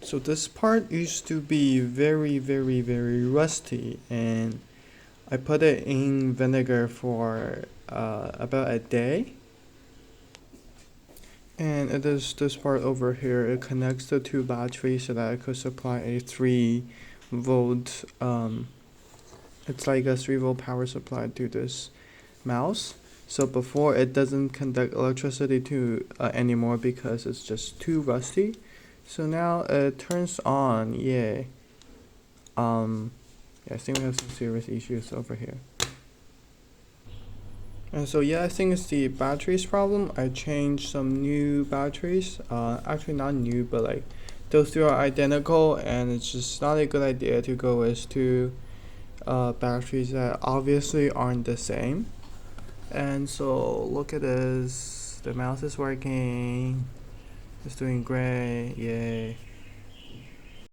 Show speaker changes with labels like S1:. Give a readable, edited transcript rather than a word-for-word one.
S1: So this part used to be very rusty, and I put it in vinegar for about a day. And it is this part over here. It connects the two batteries so that I could supply a 3 volt. It's like a 3 volt power supply to this mouse. So before it doesn't conduct electricity to anymore because it's just too rusty. So now it turns on. Yay. Yeah, I think we have some serious issues over here. And so yeah, I think it's the batteries problem. I changed some new batteries. Actually not new, but like those two are identical, and it's just not a good idea to go with two batteries that obviously aren't the same. And so look at this. The mouse is working. It's doing great. Yay.